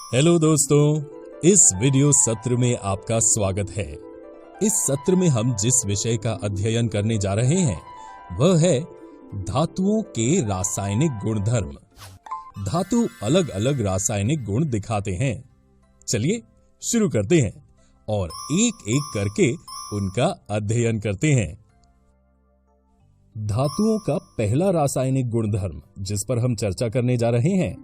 Hello दोस्तों, इस video सत्र में आपका स्वागत है। इस सत्र में हम जिस विषय का अध्ययन करने जा रहे हैं वह है धातुओं के रासायनिक गुणधर्म। धातु अलग अलग रासायनिक गुण दिखाते हैं। चलिए शुरू करते हैं और एक एक करके उनका अध्ययन करते हैं। धातुओं का पहला रासायनिक गुणधर्म जिस पर हम चर्चा करने जा रहे हैं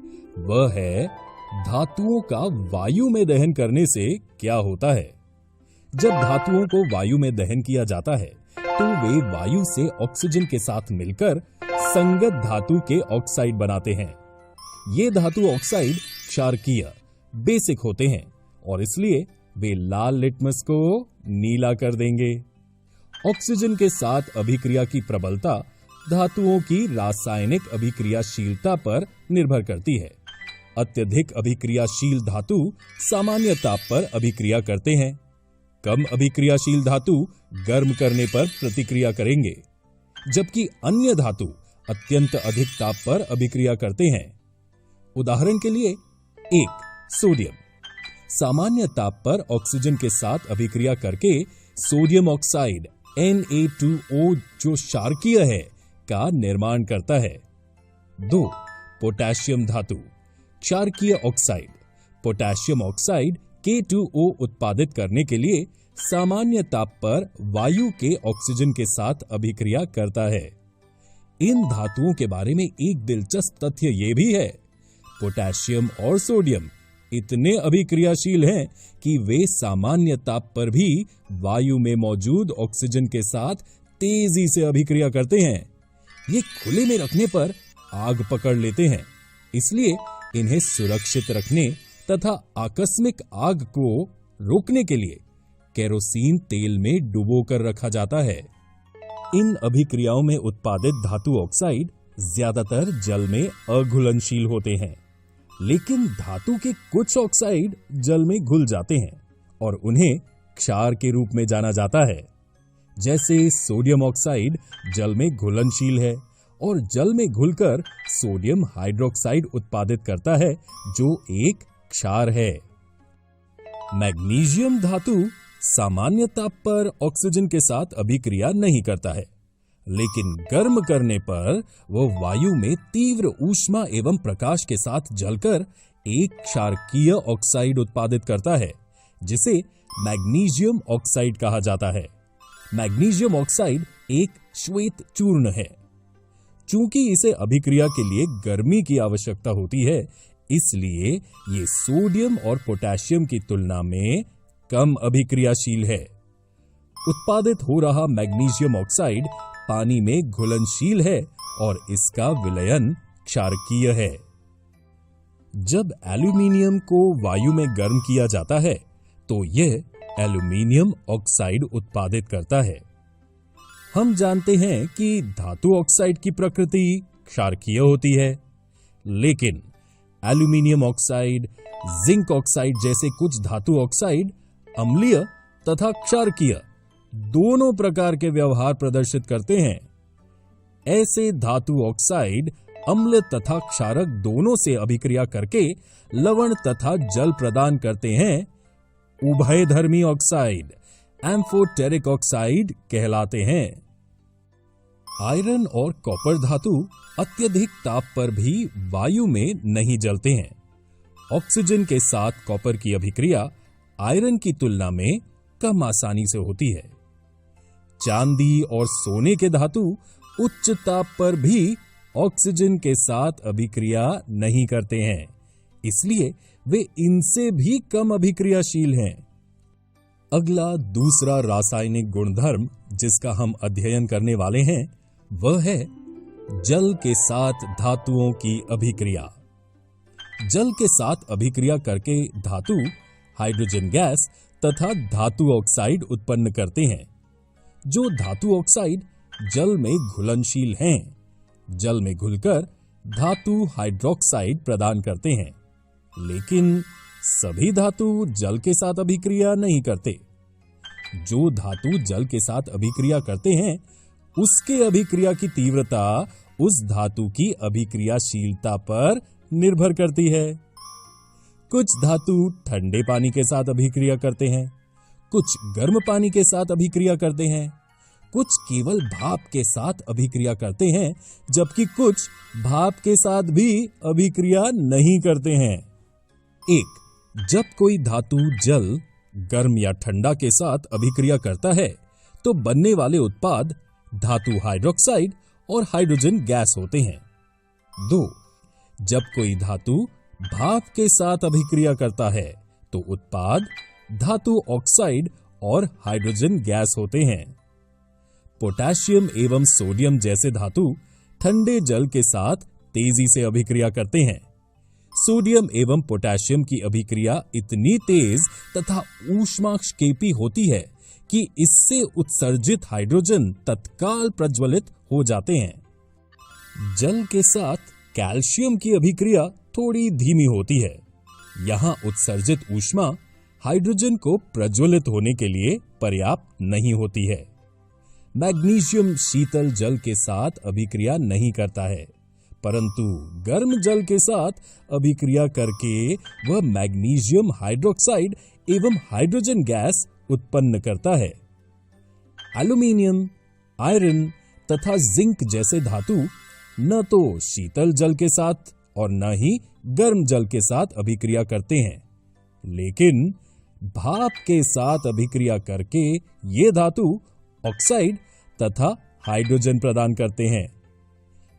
वह है धातुओं का वायु में दहन करने से क्या होता है। जब धातुओं को वायु में दहन किया जाता है तो वे वायु से ऑक्सीजन के साथ मिलकर संगत धातु के ऑक्साइड बनाते हैं। ये धातु ऑक्साइड क्षारकीय बेसिक होते हैं और इसलिए वे लाल लिटमस को नीला कर देंगे। ऑक्सीजन के साथ अभिक्रिया की प्रबलता धातुओं की रासायनिक अभिक्रियाशीलता पर निर्भर करती है। अत्यधिक अभिक्रियाशील धातु सामान्य ताप पर अभिक्रिया करते हैं। कम अभिक्रियाशील धातु गर्म करने पर प्रतिक्रिया करेंगे, जबकि अन्य धातु अत्यंत अधिक ताप पर अभिक्रिया करते हैं। उदाहरण के लिए एक सोडियम सामान्य ताप पर ऑक्सीजन के साथ अभिक्रिया करके सोडियम ऑक्साइड Na2O जो क्षारकीय है का निर्माण करता है। 2 पोटेशियम धातु क्षारकीय ऑक्साइड पोटेशियम ऑक्साइड K2O उत्पादित करने के लिए सामान्य ताप पर वायु के ऑक्सीजन के साथ अभिक्रिया करता है। इन धातुओं के बारे में एक दिलचस्प तथ्य यह भी है, पोटेशियम और सोडियम इतने अभिक्रियाशील हैं कि वे सामान्य ताप पर भी वायु में मौजूद ऑक्सीजन के साथ तेजी से अभिक्रिया करते हैं। ये खुले में रखने पर आग पकड़ लेते हैं, इसलिए इन्हें सुरक्षित रखने तथा आकस्मिक आग को रोकने के लिए केरोसिन तेल में डुबोकर रखा जाता है। इन अभिक्रियाओं में उत्पादित धातु ऑक्साइड ज्यादातर जल में अघुलनशील होते हैं, लेकिन धातु के कुछ ऑक्साइड जल में घुल जाते हैं और उन्हें क्षार के रूप में जाना जाता है। जैसे सोडियम ऑक्साइड जल में घुलनशील है और जल में घुलकर सोडियम हाइड्रोक्साइड उत्पादित करता है जो एक क्षार है। मैग्नीशियम धातु सामान्य ताप पर ऑक्सीजन के साथ अभिक्रिया नहीं करता है, लेकिन गर्म करने पर वह वायु में तीव्र ऊष्मा एवं प्रकाश के साथ जलकर एक क्षारकीय ऑक्साइड उत्पादित करता है, जिसे मैग्नीशियम ऑक्साइड कहा जाता है। मैग्नीशियम ऑक्साइड एक श्वेत चूर्ण है। चूंकि इसे अभिक्रिया के लिए गर्मी की आवश्यकता होती है, इसलिए ये सोडियम और पोटेशियम की तुलना में कम अभिक्रियाशील है। उत्पादित हो रहा मैग्नीशियम ऑक्साइड पानी में घुलनशील है और इसका विलयन क्षारकीय है। जब एल्यूमीनियम को वायु में गर्म किया जाता है तो यह एल्यूमीनियम ऑक्साइड उत्पादित करता है। हम जानते हैं कि धातु ऑक्साइड की प्रकृति क्षारकीय होती है, लेकिन एल्यूमीनियम ऑक्साइड, जिंक ऑक्साइड जैसे कुछ धातु ऑक्साइड अम्लीय तथा क्षारकीय दोनों प्रकार के व्यवहार प्रदर्शित करते हैं। ऐसे धातु ऑक्साइड अम्ल तथा क्षारक दोनों से अभिक्रिया करके लवण तथा जल प्रदान करते हैं। उभयधर्मी ऑक्साइड एम्फोटेरिक ऑक्साइड कहलाते हैं। आयरन और कॉपर धातु अत्यधिक ताप पर भी वायु में नहीं जलते हैं। ऑक्सीजन के साथ कॉपर की अभिक्रिया आयरन की तुलना में कम आसानी से होती है। चांदी और सोने के धातु उच्च ताप पर भी ऑक्सीजन के साथ अभिक्रिया नहीं करते हैं, इसलिए वे इनसे भी कम अभिक्रियाशील हैं। अगला दूसरा रासायनिक गुणधर्म जिसका हम अध्ययन करने वाले हैं वह है जल के साथ धातुओं की अभिक्रिया। जल के साथ अभिक्रिया करके धातु हाइड्रोजन गैस तथा धातु ऑक्साइड उत्पन्न करते हैं। जो धातु ऑक्साइड जल में घुलनशील हैं, जल में घुलकर धातु हाइड्रोक्साइड प्रदान करते हैं, लेकिन सभी धातु जल के साथ अभिक्रिया नहीं करते। जो धातु जल के साथ अभिक्रिया करते हैं उसके अभिक्रिया की तीव्रता उस धातु की अभिक्रियाशीलता पर निर्भर करती है। कुछ धातु ठंडे पानी के साथ अभिक्रिया करते हैं, कुछ गर्म पानी के साथ अभिक्रिया करते हैं, कुछ केवल भाप के साथ अभिक्रिया करते हैं, जबकि कुछ भाप के साथ भी अभिक्रिया नहीं करते हैं। 1. जब कोई धातु जल गर्म या ठंडा के साथ अभिक्रिया करता है तो बनने वाले उत्पाद धातु हाइड्रोक्साइड और हाइड्रोजन गैस होते हैं। 2. जब कोई धातु भाप के साथ अभिक्रिया करता है तो उत्पाद धातु ऑक्साइड और हाइड्रोजन गैस होते हैं। पोटेशियम एवं सोडियम जैसे धातु ठंडे जल के साथ तेजी से अभिक्रिया करते हैं। सोडियम एवं पोटेशियम की अभिक्रिया इतनी तेज तथा ऊष्माक्षेपी होती है कि इससे उत्सर्जित हाइड्रोजन तत्काल प्रज्वलित हो जाते हैं। जल के साथ कैल्शियम की अभिक्रिया थोड़ी धीमी होती है। यहां उत्सर्जित ऊष्मा हाइड्रोजन को प्रज्वलित होने के लिए पर्याप्त नहीं होती है। मैग्नीशियम शीतल जल के साथ अभिक्रिया नहीं करता है, परंतु गर्म जल के साथ अभिक्रिया करके वह मैग्नीशियम हाइड्रोक्साइड एवं हाइड्रोजन गैस उत्पन्न करता है। एल्यूमीनियम, आयरन तथा जिंक जैसे धातु न तो शीतल जल के साथ और न ही गर्म जल के साथ अभिक्रिया करते हैं, लेकिन भाप के साथ अभिक्रिया करके ये धातु ऑक्साइड तथा हाइड्रोजन प्रदान करते हैं।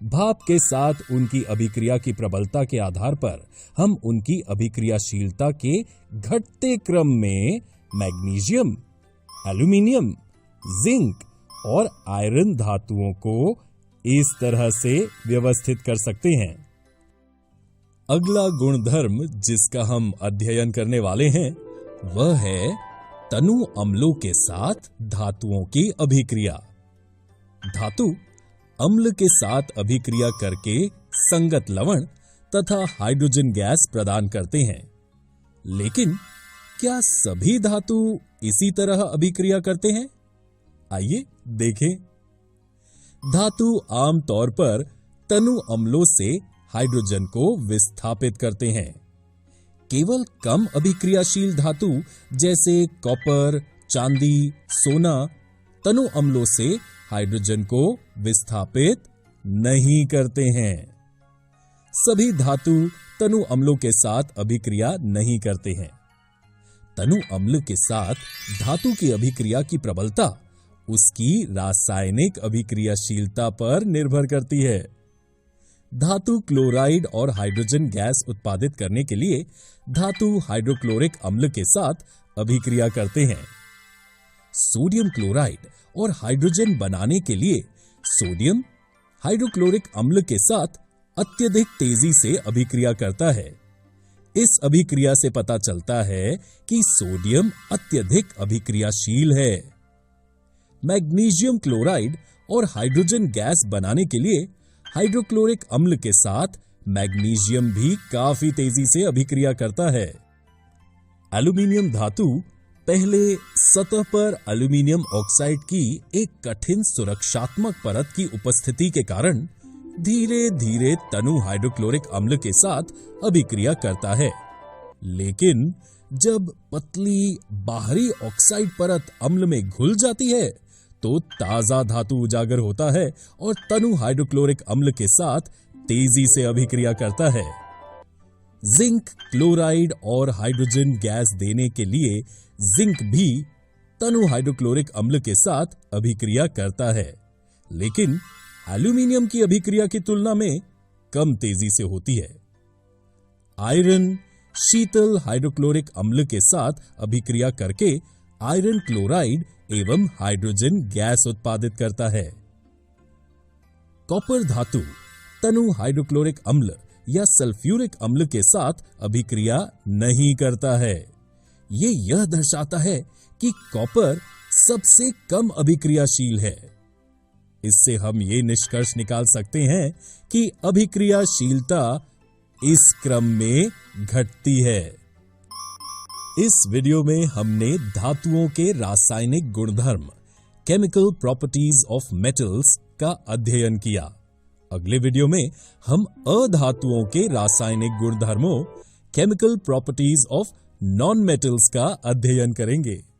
भाप के साथ उनकी अभिक्रिया की प्रबलता के आधार पर हम उनकी अभिक्रियाशीलता के घटते क्रम में मैग्नीशियम, एल्यूमीनियम, जिंक और आयरन धातुओं को इस तरह से व्यवस्थित कर सकते हैं। अगला गुणधर्म जिसका हम अध्ययन करने वाले हैं वह है तनु अम्लों के साथ धातुओं की अभिक्रिया। धातु अम्ल के साथ अभिक्रिया करके संगत लवण तथा हाइड्रोजन गैस प्रदान करते हैं, लेकिन क्या सभी धातु इसी तरह अभिक्रिया करते हैं? आइए देखें। धातु आमतौर पर तनु अम्लों से हाइड्रोजन को विस्थापित करते हैं। केवल कम अभिक्रियाशील धातु जैसे कॉपर, चांदी, सोना तनु अम्लों से हाइड्रोजन को विस्थापित नहीं करते हैं। सभी धातु तनु अम्लों के साथ अभिक्रिया नहीं करते हैं। तनु अम्ल के साथ धातु की अभिक्रिया की प्रबलता उसकी रासायनिक अभिक्रियाशीलता पर निर्भर करती है। धातु क्लोराइड और हाइड्रोजन गैस उत्पादित करने के लिए धातु हाइड्रोक्लोरिक अम्ल के साथ अभिक्रिया करते हैं। सोडियम क्लोराइड और हाइड्रोजन बनाने के लिए सोडियम हाइड्रोक्लोरिक अम्ल के साथ अत्यधिक तेजी से अभिक्रिया करता है। इस अभिक्रिया से पता चलता है कि सोडियम अत्यधिक अभिक्रियाशील है। मैग्नीशियम क्लोराइड और हाइड्रोजन गैस बनाने के लिए हाइड्रोक्लोरिक अम्ल के साथ मैग्नीशियम भी काफी तेजी से अभिक्रिया करता है। एल्यूमीनियम धातु पहले सतह पर एल्यूमीनियम ऑक्साइड की एक कठिन सुरक्षात्मक परत की उपस्थिति के कारण धीरे धीरे तनु हाइड्रोक्लोरिक अम्ल के साथ अभिक्रिया करता है, लेकिन जब पतली बाहरी ऑक्साइड परत अम्ल में घुल जाती है तो ताजा धातु उजागर होता है और तनु हाइड्रोक्लोरिक अम्ल के साथ तेजी से अभिक्रिया करता है। जिंक क्लोराइड और हाइड्रोजन गैस देने के लिए जिंक भी तनु हाइड्रोक्लोरिक अम्ल के साथ अभिक्रिया करता है, लेकिन एल्यूमीनियम की अभिक्रिया की तुलना में कम तेजी से होती है। आयरन शीतल हाइड्रोक्लोरिक अम्ल के साथ अभिक्रिया करके आयरन क्लोराइड एवं हाइड्रोजन गैस उत्पादित करता है। कॉपर धातु तनु हाइड्रोक्लोरिक अम्ल या सल्फ्यूरिक अम्ल के साथ अभिक्रिया नहीं करता है। यह दर्शाता है कि कॉपर सबसे कम अभिक्रियाशील है। इससे हम ये निष्कर्ष निकाल सकते हैं कि अभिक्रियाशीलता इस क्रम में घटती है। इस वीडियो में हमने धातुओं के रासायनिक गुणधर्म केमिकल प्रॉपर्टीज ऑफ मेटल्स का अध्ययन किया। अगले वीडियो में हम अधातुओं के रासायनिक गुणधर्मों chemical properties of non metals का अध्ययन करेंगे।